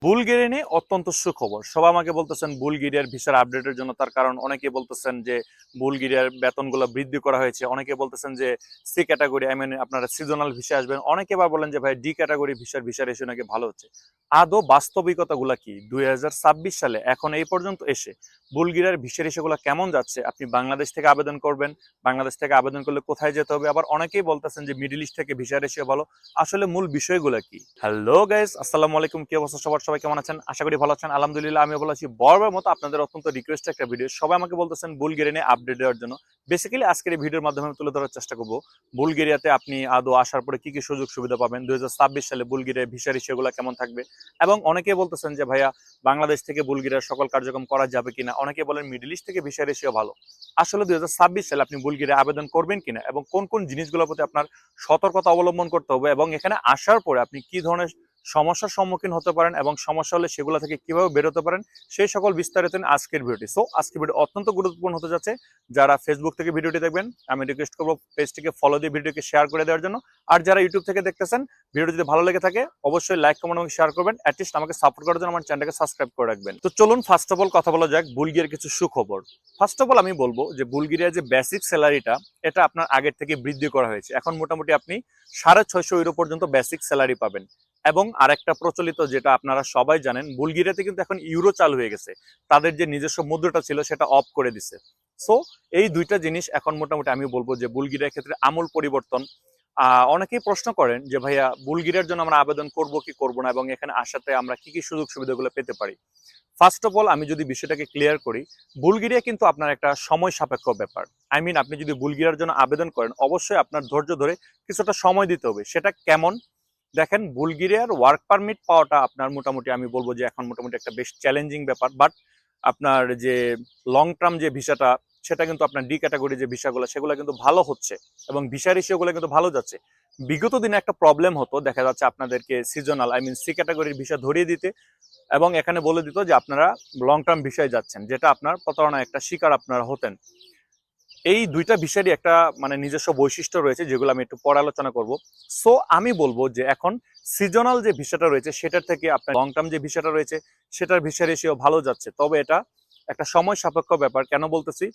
Bulgaria নিয়ে অত্যন্ত সুখবর। সবাই আমাকে বলতেছেন বুলগেরিয়ার ভিসার আপডেটের জন্য, তার কারণ অনেকে বলতেছেন যে বুলগেরিয়ার বেতনগুলো বৃদ্ধি করা হয়েছে, অনেকে বলতেছেন যে সি ক্যাটাগরি আপনারা সিজনাল ভিসা আসবেন, অনেকে আবার বলেন যে ভাই ডি ক্যাটাগরি ভিসা রেশিও নাকি ভালো হচ্ছে। আদৌ বাস্তবিকতাগুলো কি 2026 সালে এখন এই পর্যন্ত এসে বুলগেরিয়ার ভিসা রেশিওগুলো কেমন যাচ্ছে? আপনি বাংলাদেশ থেকে আবেদন করবেন, বাংলাদেশ থেকে আবেদন করলে কোথায় যেতে হবে? আবার অনেকেই বলতেছেন যে মিডল ইস্ট থেকে ভিসা রেশিও ভালো। আসলে মূল বিষয়গুলো কি? হ্যালো গাইস, আসসালামু আলাইকুম। কি অবস্থা সবার? সবাই কেমন আছেন? আশা করি ভালো আছেন। আলহামদুলিল্লাহ আমি ভালো আছি। বরাবর মতো আপনাদের অত্যন্ত রিকোয়েস্ট একটা ভিডিও, সবাই আমাকে বলতেছেন বুলগেরিয়া নিয়ে আপডেট দেওয়ার জন্য। বেসিক্যালি আজকের এই ভিডিওর মাধ্যমে আমি তুলে ধরার চেষ্টা করব বুলগেরিয়াতে আপনি আদৌ আসার পরে কি কি সুযোগ সুবিধা পাবেন, 2026 সালে বুলগেরিয়ার ভিসা রেশিওগুলো কেমন থাকবে। এবং অনেকেই বলতেছেন যে ভাইয়া বাংলাদেশ থেকে বুলগেরিয়ার সকল কার্যক্রম করা যাবে কিনা, অনেকে বলেন মিডল ইস্ট থেকে ভিসা রেশিও ভালো। আসলে 2026 সালে আপনি বুলগেরিয়া আবেদন করবেন কিনা এবং কোন কোন জিনিসগুলোর প্রতি আপনার সতর্কতা অবলম্বন করতে হবে এবং এখানে আসার পরে আপনি কি ধরনের সমস্যার সম্মুখীন হতে পারেন এবং সমস্যা হলে সেগুলো থেকে কিভাবে বেরোতে পারেন, সেই সকল বিস্তারিত আজকের ভিডিওটি। সো আজকের ভিডিও অত্যন্ত গুরুত্বপূর্ণ হতে যাচ্ছে। যারা ফেসবুক থেকে ভিডিওটি দেখবেন আমি রিকোয়েস্ট করবো পেজটিকে ফলো দিয়ে ভিডিওকে শেয়ার করে দেওয়ার জন্য। আর যারা ইউটিউব থেকে দেখতেছেন, ভিডিওটি যদি ভালো লেগে থাকে অবশ্যই লাইক কমেন্ট এবং শেয়ার করবেন। অ্যাটলিস্ট আমাকে সাপোর্ট করার জন্য আমার চ্যানেলকে সাবস্ক্রাইব করে রাখবেন। তো চলুন ফার্স্ট অফ অল কথা বলা যাক বুলগেরিয়ার কিছু সুখবর। ফার্স্ট অফ অল আমি বলবো যে বুলগেরিয়ার যে বেসিক স্যালারিটা, এটা আপনার আগের থেকে বৃদ্ধি করা হয়েছে। এখন মোটামুটি আপনি 650 ইউরো পর্যন্ত বেসিক স্যালারি পাবেন। এবং আরেকটা প্রচলিত যেটা আপনারা সবাই জানেন, বুলগেরিয়াতে কিন্তু এখন ইউরো চালু হয়ে গেছে। তাদের যে নিজস্ব মুদ্রাটা ছিল সেটা অফ করে দিছে। সো এই দুইটা জিনিস এখন মোটামুটি আমি বলবো যে বুলগেরিয়ার ক্ষেত্রে আমূল পরিবর্তন। অনেকেই প্রশ্ন করেন যে ভাইয়া বুলগেরিয়ার জন্য আমরা আবেদন করব কি করব না এবং এখানে আসাতে আমরা কি কি সুযোগ সুবিধাগুলো পেতে পারি। ফার্স্ট অফ অল আমি যদি বিষয়টাকে ক্লিয়ার করি, বুলগেরিয়া কিন্তু আপনার একটা সময় সাপেক্ষ ব্যাপার। আপনি যদি বুলগেরিয়ার জন্য আবেদন করেন অবশ্যই আপনার ধৈর্য ধরে কিছুটা সময় দিতে হবে। সেটা কেমন? দেখেন, বুলগেরিয়ার ওয়ার্ক পারমিট পাওয়াটা আপনার মোটামুটি আমি বলবো যে এখন মোটামুটি একটা বেশ চ্যালেঞ্জিং ব্যাপার। বাট আপনার যে লং টার্ম যে ভিসাটা, সেটা কিন্তু আপনার ডি ক্যাটাগরি যে ভিসাগুলো সেগুলো কিন্তু ভালো হচ্ছে এবং ভিসা রেশিওগুলো কিন্তু ভালো যাচ্ছে। বিগত দিনে একটা প্রবলেম হতো, দেখা যাচ্ছে আপনাদেরকে সিজনাল সি ক্যাটাগরির ভিসা ধরিয়ে দিতে এবং এখানে বলে দিত যে আপনারা লং টার্ম ভিসায় যাচ্ছেন, যেটা আপনার প্রতারণা একটা শিকার আপনারা হতেন। এই দুইটা বিষয়েরই একটা নিজস্ব বৈশিষ্ট্য রয়েছে, যেগুলো আমি একটু পরে আলোচনা করব। সো আমি বলবো যে এখন সিজনাল যে ভিসাটা রয়েছে সেটার থেকে আপনার লং টার্ম যে ভিসাটা রয়েছে সেটার ভিসা রেশিও ভালো যাচ্ছে। তবে এটা একটা সময় সাপেক্ষ ব্যাপার। কেন বলতেছি,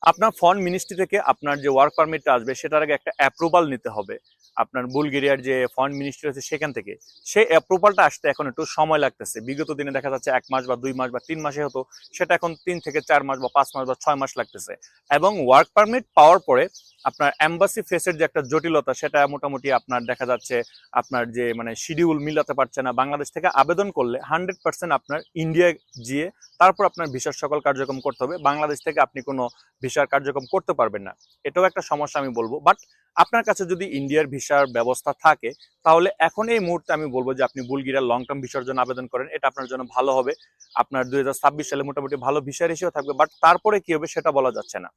আপনার ফরেন মিনিস্ট্রি থেকে আপনার যে ওয়ার্ক পারমিটটা আসবে সেটার আগে একটা অ্যাপ্রুভাল নিতে হবে। আপনার বুলগেরিয়ার যে ফরেন মিনিস্ট্রি আছে সেখান থেকে সেই অ্যাপ্রুভালটা আসতে এখন একটু সময় লাগতেছে। বিগত দিনে দেখা যাচ্ছে 1 মাস বা 2 মাস বা 3 মাসে হতো, সেটা এখন 3 থেকে 4 মাস বা 5 মাস বা 6 মাস লাগতেছে। এবং ওয়ার্ক পারমিট পাওয়ার পরে আপনার এম্বাসি ফেসের যে একটা জটিলতা, সেটা মোটামুটি আপনার দেখা যাচ্ছে আপনার যে শিডিউল মিলাতে পারছে না। বাংলাদেশ থেকে আবেদন করলে 100% আপনার ইন্ডিয়া গিয়ে তারপর আপনার ভিসার সকল কার্যক্রম করতে হবে। বাংলাদেশ থেকে আপনি কোনো ভিসার কার্যক্রম করতে পারবেন না। এটাও একটা সমস্যা আমি বলবো। বাট আপনার কাছে যদি ইন্ডিয়ার ভিসার ব্যবস্থা থাকে, তাহলে এখন এই মুহূর্তে আমি বলবো যে আপনি বুলগেরিয়ার লং টার্ম ভিসার জন্য আবেদন করেন, এটা আপনার জন্য ভালো হবে। আপনার 2026 সালে মোটামুটি ভালো ভিসা রেশিও থাকবে। বাট তারপরে কি হবে সেটা বলা যাচ্ছে না।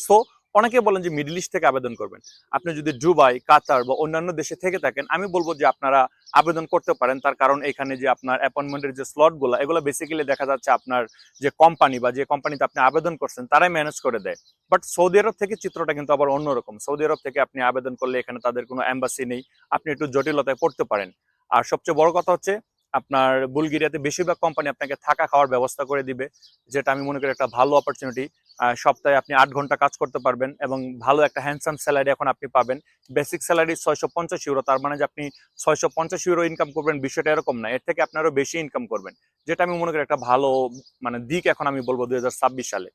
সো অনেকে বলেন যে মিডল ইস্ট থেকে আবেদন করবেন। আপনি যদি দুবাই, কাতার বা অন্যান্য দেশে থেকে থাকেন, আমি বলবো যে আপনারা আবেদন করতে পারেন। তার কারণ এখানে যে আপনার অ্যাপয়েন্টমেন্টের যে স্লটগুলো, এগুলো বেসিক্যালি দেখা যাচ্ছে আপনার যে কোম্পানি বা যে কোম্পানিতে আপনি আবেদন করছেন তারাই ম্যানেজ করে দেয়। বাট সৌদি আরব থেকে চিত্রটা কিন্তু আবার অন্যরকম। সৌদি আরব থেকে আপনি আবেদন করলে এখানে তাদের কোনো এম্বাসি নেই, আপনি একটু জটিলতায় পড়তে পারেন। আর সবচেয়ে বড় কথা হচ্ছে আপনার বুলগেরিয়াতে বেশিরভাগ কোম্পানি আপনাকে থাকা খাওয়ার ব্যবস্থা করে দিবে, যেটা আমি মনে করি একটা ভালো অপরচুনিটি। সপ্তাহে আপনি 8 ঘন্টা কাজ করতে পারবেন এবং ভালো একটা হ্যান্ডসাম স্যালারি এখন আপনি পাবেন। বেসিক স্যালারি 650 ইউরো, তার মানে যে আপনি 650 ইউরো ইনকাম করবেন বিষয়টা এরকম না, এর থেকে আপনি আরো বেশি ইনকাম করবেন, যেটা আমি মনে করি একটা ভালো দিক এখন আমি বলবো 2026 সালে।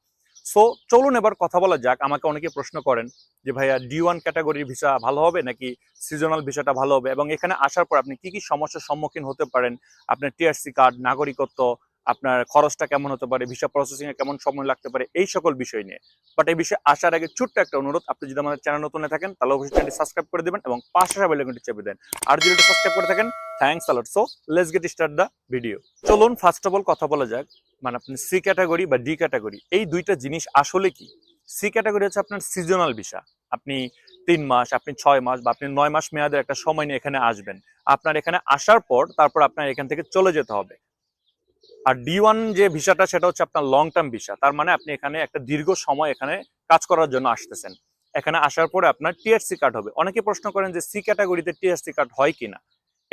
সো চলুন এবার কথা বলা যাক। আমাকে অনেকে প্রশ্ন করেন যে ভাইয়া D1 ক্যাটাগরির ভিসা ভালো হবে নাকি সিজনাল ভিসাটা ভালো হবে এবং এখানে আসার পর আপনি কি কি সমস্যার সম্মুখীন হতে পারেন, আপনার টিআরসি কার্ড, নাগরিকত্ব, আপনার খরচটা কেমন হতে পারে, ভিসা প্রসেসিং এ কেমন সময় লাগতে পারে, এই সকল বিষয় নিয়ে। বাট এই বিষয়ে আসার আগে ছোট্ট একটা অনুরোধ, আপনি যদি আমাদের চ্যানেল নতুন থাকেন তাহলে অবশ্যই চ্যানেলটি সাবস্ক্রাইব করে দিবেন এবং পাশে বেল আইকনটি চেপে দেন। আর যদি এটা সাবস্ক্রাইব করে থাকেন, thanks a lot. So let's get start the video. চলুন ফার্স্ট অফ অল কথা বলা যাক আপনি সি ক্যাটাগরি বা ডি ক্যাটাগরি, এই দুইটা জিনিস আসলে কি। সি ক্যাটাগরি হচ্ছে আপনার সিজনাল ভিসা। আপনি 3 মাস, আপনি 6 মাস বা আপনি 9 মাস মেয়াদের একটা সময় নিয়ে এখানে আসবেন। আপনার এখানে আসার পর তারপর আপনার এখান থেকে চলে যেতে হবে। আর D1 যে ভিসাটা সেটা হচ্ছে আপনার লং টার্ম ভিসা, তার মানে আপনি এখানে একটা দীর্ঘ সময় এখানে কাজ করার জন্য আসতেছেন। এখানে আসার পরে আপনার টিআরসি কার্ড হবে। অনেকে প্রশ্ন করেন যে সি ক্যাটাগরিতে টিআরসি কার্ড হয় কিনা।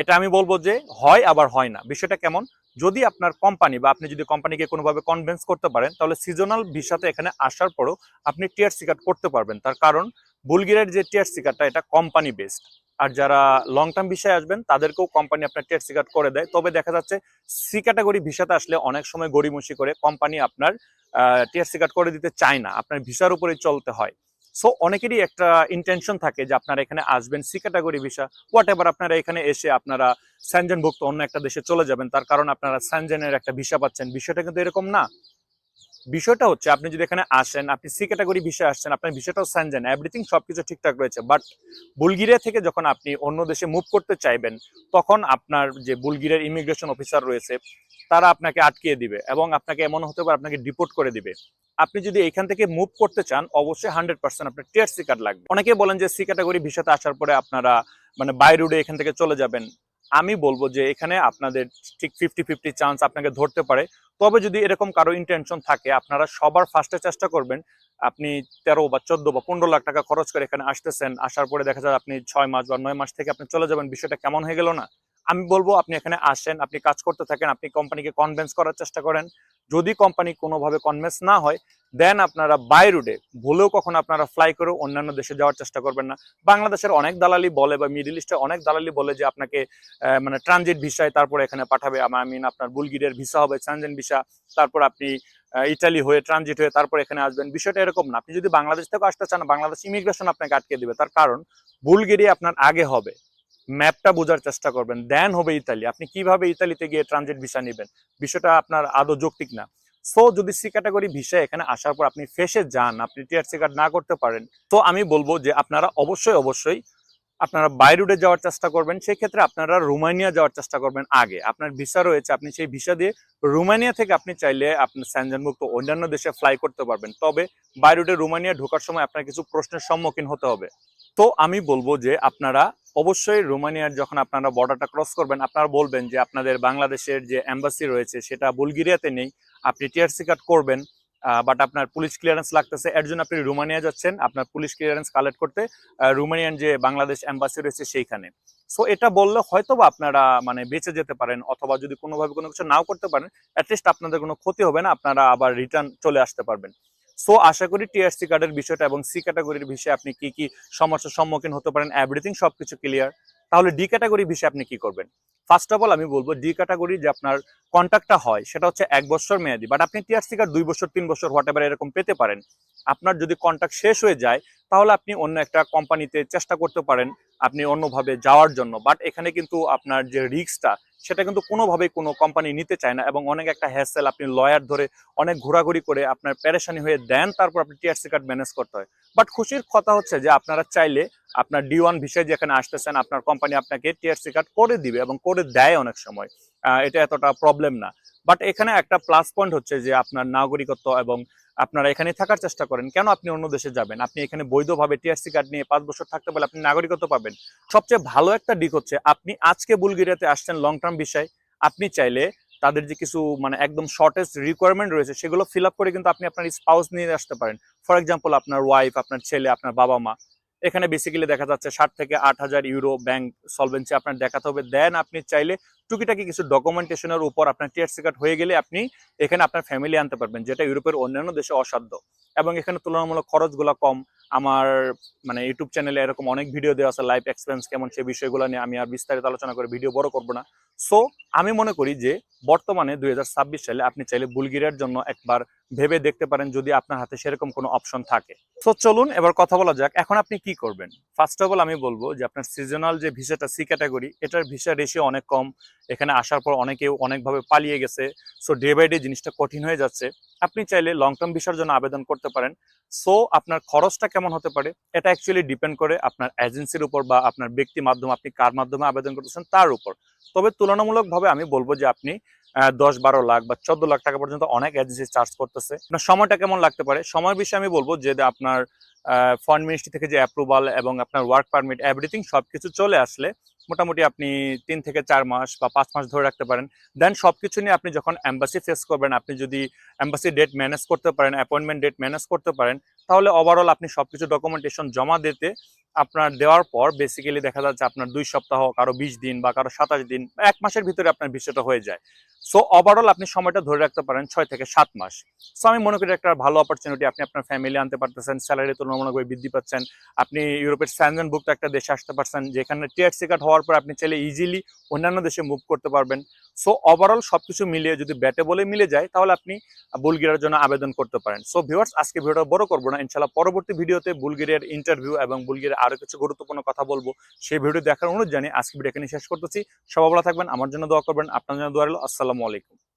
এটা আমি বলবো যে হয় আবার হয় না। বিষয়টা কেমন, যদি আপনার কোম্পানি বা আপনি যদি কোম্পানিকে কোনোভাবে কনভিন্স করতে পারেন, তাহলে সিজনাল ভিসাতে এখানে আসার পরও আপনি টিআরসি কার্ড করতে পারবেন। তার কারণ বুলগেরিয়ার যে টিআরসি কার্ডটা এটা কোম্পানি বেসড। আর যারা লং টার্ম ভিসায় আসবেন তাদেরকেও কোম্পানি আপনার টিআরসি কার্ড করে দেয়। তবে দেখা যাচ্ছে সি ক্যাটাগরি ভিসাতে আসলে অনেক সময় গড়িমসি করে কোম্পানি আপনার টিআরসি কার্ড করে দিতে চায় না, আপনার ভিসার উপরেই চলতে হয়। সো অনেকেরই একটা ইন্টেনশন থাকে যে আপনারা এখানে আসবেন C category visa, whatever, আপনারা এখানে এসে আপনারা স্যানজেনভুক্ত অন্য একটা দেশে চলে যাবেন, তার কারণ আপনারা স্যানজেনের একটা ভিসা পাচ্ছেন। বিষয়টা কিন্তু এরকম না। বিষয়টা হচ্ছে আপনি যদি এখানে আসেন, আপনি সি ক্যাটাগরি ভিসা আসছেন, আপনার ভিসাটাও স্যানজেন, এভরিথিং সবকিছু ঠিকঠাক রয়েছে, বাট বুলগেরিয়া থেকে যখন আপনি অন্য দেশে মুভ করতে চাইবেন, তখন আপনার যে বুলগেরিয়ার ইমিগ্রেশন অফিসার রয়েছে তারা আপনাকে আটকিয়ে দিবে এবং আপনাকে এমন হতে পারে আপনাকে ডিপোর্ট করে দিবে। আপনি যদি এখান থেকে মুভ করতে চান, অবশ্যই 100% আপনার টিআরসি কার্ড লাগবে। অনেকে বলেন যে সি ক্যাটাগরি ভিসাতে আসার পরে আপনারা মানে বাই রুটে এখান থেকে চলে যাবেন। আমি বলবো যে এখানে আপনাদের ঠিক 50-50 চান্স আপনাকে ধরতে পারে। তবে যদি এরকম কারো ইন্টেনশন থাকে, আপনারা সবার ফার্স্টে চেষ্টা করবেন, আপনি 13 বা 14 বা 15 লাখ টাকা খরচ করে এখানে আসতেছেন, আসার পরে দেখা যায় আপনি 6 মাস বা 9 মাস থেকে আপনি চলে যাবেন, বিষয়টা কেমন হয়ে গেল না? আমি বলবো আপনি এখানে আসেন, আপনি কাজ করতে থাকেন, আপনি কোম্পানিকে কনভিন্স করার চেষ্টা করেন। যদি কোম্পানি কোনোভাবে কনভিন্স না হয়, দেন আপনারা বাই রুটে ভুলেও কখনো আপনারা ফ্লাই করে অন্যান্য দেশে যাওয়ার চেষ্টা করবেন না। বাংলাদেশের অনেক দালালি বলে বা মিডল ইস্টের অনেক দালালি বলে যে আপনাকে মানে ট্রানজিট ভিসায় তারপরে এখানে পাঠাবে, আই মিন আপনার বুলগেরিয়ার ভিসা হবে ট্রানজিট ভিসা, তারপর আপনি ইটালি হয়ে ট্রানজিট হয়ে তারপর এখানে আসবেন। বিষয়টা এরকম না। আপনি যদি বাংলাদেশ থেকে আসতে চান, বাংলাদেশ ইমিগ্রেশন আপনাকে আটকে দিবে। তার কারণ বুলগেরিয়া আপনার আগে হবে, ম্যাপটা বোঝার চেষ্টা করবেন, দেন হবে ইতালি। আপনি কিভাবে ইতালিতে গিয়ে ট্রানজিট ভিসা নেবেন, বিষয়টা আপনার আদৌ যৌক্তিক না। সো যদি সি ক্যাটাগরি ভিসা এখানে আসার পর আপনি ফেসে যান, আপনি টিআরসি কার্ড না করতে পারেন, তো আমি বলবো যে আপনারা অবশ্যই আপনারা বাই রুটে যাওয়ার চেষ্টা করবেন। সেই ক্ষেত্রে আপনারা রোমানিয়া যাওয়ার চেষ্টা করবেন আগে। আপনার ভিসা রয়েছে, আপনি সেই ভিসা দিয়ে রোমানিয়া থেকে আপনি চাইলে আপনার স্যানজেনভুক্ত অন্যান্য দেশে ফ্লাই করতে পারবেন। তবে বাই রুটে রোমানিয়া ঢোকার সময় আপনার কিছু প্রশ্নের সম্মুখীন হতে হবে। তো আমি বলবো যে আপনারা অবশ্যই রোমানিয়ার যখন আপনারা বর্ডারটা ক্রস করবেন, আপনারা বলবেন যে আপনাদের বাংলাদেশের যে এম্বাসি রয়েছে সেটা বুলগেরিয়াতে নেই, আপনি টিআরসি কার্ড করবেন, বাট আপনার পুলিশ ক্লিয়ারেন্স লাগতেছে, এর জন্য আপনি রোমানিয়া যাচ্ছেন আপনার পুলিশ ক্লিয়ারেন্স কালেক্ট করতে রোমানিয়ান যে বাংলাদেশ এম্বাসি রয়েছে সেইখানে। সো এটা বললে হয়তো বা আপনারা মানে বেঁচে যেতে পারেন, অথবা যদি কোনোভাবে কোনো কিছু নাও করতে পারেন, অ্যাটলিস্ট আপনাদের কোনো ক্ষতি হবে না, আপনারা আবার রিটার্ন চলে আসতে পারবেন। সো আশা করি টিআরসি কার্ডের বিষয়টা এবং সি ক্যাটাগরির বিষয়ে আপনি কি কি সমস্যার সম্মুখীন হতে পারেন এভরিথিং সবকিছু ক্লিয়ার। তাহলে ডি ক্যাটাগরি বিষয়ে আপনি কি করবেন? ফার্স্ট অফ অল আমি বলবো ডি ক্যাটাগরি যে আপনার কন্ট্রাক্টটা হয় সেটা হচ্ছে 1 বছর মেয়াদি, বাট আপনি টিআরসি কার্ড 2 বছর 3 বছর হোয়াট এভার এরকম পেতে পারেন। আপনার যদি কন্ট্রাক্ট শেষ হয়ে যায়, তাহলে আপনি অন্য একটা কোম্পানিতে চেষ্টা করতে পারেন আপনি অন্যভাবে যাওয়ার জন্য। বাট এখানে কিন্তু আপনার যে রিস্কটা সেটা কিন্তু কোনোভাবেই কোনো কোম্পানি নিতে চায় না, এবং অনেক একটা হ্যাসেল, আপনি লয়ার ধরে অনেক ঘোরাঘুরি করে আপনার প্যারেশানি হয়ে দেন, তারপর আপনি টিআরসি কার্ড ম্যানেজ করতে হয়। বাট খুশির কথা হচ্ছে যে আপনারা চাইলে আপনার ডি1 ভিসায় যেখানে আসতেছেন আপনার কোম্পানি আপনাকে টিআরসি কার্ড করে দিবে এবং করে দেয় অনেক সময়, এটা এতটা প্রবলেম না। বাট এখানে একটা প্লাস পয়েন্ট হচ্ছে যে আপনার নাগরিকত্ব, এবং আপনারা এখানে থাকার চেষ্টা করেন, কেন আপনি অন্য দেশে যাবেন? আপনি এখানে বৈধভাবে টিআরসি কার্ড নিয়ে 5 বছর থাকতে পারলে আপনি নাগরিকত্ব পাবেন। সবচেয়ে ভালো একটা দিক হচ্ছে আপনি আজকে বুলগেরিয়াতে আসছেন লং টার্ম ভিসায়, আপনি চাইলে তাদের যে কিছু মানে একদম শর্টেস্ট রিকোয়ারমেন্ট রয়েছে সেগুলো ফিল আপ করে কিন্তু আপনি আপনার স্পাউস নিয়ে আসতে পারেন। ফর এক্সাম্পল আপনার ওয়াইফ, আপনার ছেলে, আপনার বাবা মা। এখানে বেসিক্যালি দেখা যাচ্ছে 60 থেকে 8 হাজার ইউরো ব্যাংক সলভেন্সি আপনার দেখাতে হবে, দেন আপনি চাইলে টুকিটাকি কিছু ডকুমেন্টেশনের উপর আপনার টিআরসি কার্ড হয়ে গেলে আপনি এখানে আপনার ফ্যামিলি আনতে পারবেন, যেটা ইউরোপের অন্যান্য দেশে অসাধ্য। এবং এখানে তুলনামূলক খরচগুলো কম। আমার মানে ইউটিউব চ্যানেলে এরকম অনেক ভিডিও দেওয়া আছে, লাইফ এক্সপেরিয়েন্স কেমন সেই বিষয়গুলো নিয়ে, আমি আর বিস্তারিত আলোচনা করে ভিডিও বড় করব না। সো আমি মনে করি যে বর্তমানে 2026 সালে আপনি চাইলে বুলগেরিয়ার জন্য একবার ভেবে দেখতে পারেন, যদি আপনার হাতে সেরকম কোনো অপশন থাকে। তো চলুন এবার কথা বলা যাক এখন আপনি কি করবেন। ফার্স্ট অফ অল আমি বলবো যে আপনার সিজনাল যে ভিসাটা সি ক্যাটাগরি, এটার ভিসা রেশিও অনেক কম। এখানে আসার পর অনেকেও অনেকভাবে পালিয়ে গেছে। সো ডে বাই ডে জিনিসটা কঠিন হয়ে যাচ্ছে। আপনি চাইলে লং টার্ম ভিসার জন্য আবেদন করতে পারেন। সো আপনার খরচটা কেমন হতে পারে এটা অ্যাকচুয়ালি ডিপেন্ড করে আপনার এজেন্সির উপর বা আপনার ব্যক্তি মাধ্যমে, আপনি কার মাধ্যমে আবেদন করতেছেন তার উপর। তবে তুলনামূলকভাবে আমি বলবো যে আপনি 10-12 লাখ বা 14 লাখ টাকা পর্যন্ত অনেক এজেন্সি চার্জ করতেছে। আপনার সময়টা কেমন লাগতে পারে, সময়ের বিষয়ে আমি বলবো যে আপনার ফরেন মিনিস্ট্রি থেকে যে অ্যাপ্রুভাল এবং আপনার ওয়ার্ক পারমিট এভরিথিং সবকিছু চলে আসলে মোটামুটি আপনি 3 থেকে 4 মাস বা 5 মাস ধরে রাখতে পারেন। দেন সবকিছু নিয়ে আপনি যখন এম্বাসি ফেস করবেন, আপনি যদি এম্বাসি ডেট ম্যানেজ করতে পারেন, অ্যাপয়েন্টমেন্ট ডেট ম্যানেজ করতে পারেন, তাহলে ওভারঅল আপনি সবকিছু ডকুমেন্টেশন জমা দিতে আপনার দেওয়ার পর বেসিক্যালি দেখা যাচ্ছে আপনার 2 সপ্তাহ, কারো 20 দিন বা কারো 27 দিন বা 1 মাসের ভিতরে আপনার ভিসাটা হয়ে যায়। সো ওভারঅল আপনি সময়টা ধরে রাখতে পারেন 6 থেকে 7 মাস। সো আমি মনে করি একটা ভালো অপরচুনিটি, আপনি আপনার ফ্যামিলি আনতে পারতেছেন, স্যালারি তুলনামূলকভাবে বৃদ্ধি পাচ্ছেন, আপনি ইউরোপের স্যানজেনভুক্ত একটা দেশে আসতে পারছেন, যেখানে টিআরসি কার্ড হওয়ার পর আপনি চাইলে ইজিলি অন্যান্য দেশে মুভ করতে পারবেন। সো ওভারঅল সবকিছু মিলিয়ে যদি ব্যাটে বলে মিলে যায় তাহলে আপনি বুলগেরিয়ার জন্য আবেদন করতে পারেন। সো ভিউয়ার্স, আজকে ভিডিওটা বড় করবো না, ইনশাআল্লাহ পরবর্তী ভিডিওতে বুলগেরিয়ার ইন্টারভিউ এবং বুলগেরিয়ার আরো কিছু গুরুত্বপূর্ণ কথা বলবো, সেই ভিডিও দেখার অনুরোধ জানিয়ে আজকে ভিডিও এখানে শেষ করতেছি। সবাই ভালো থাকবেন, আমার জন্য দোয়া করবেন, আপনার জন্য দোয়া রইল। আসসালামু আলাইকুম।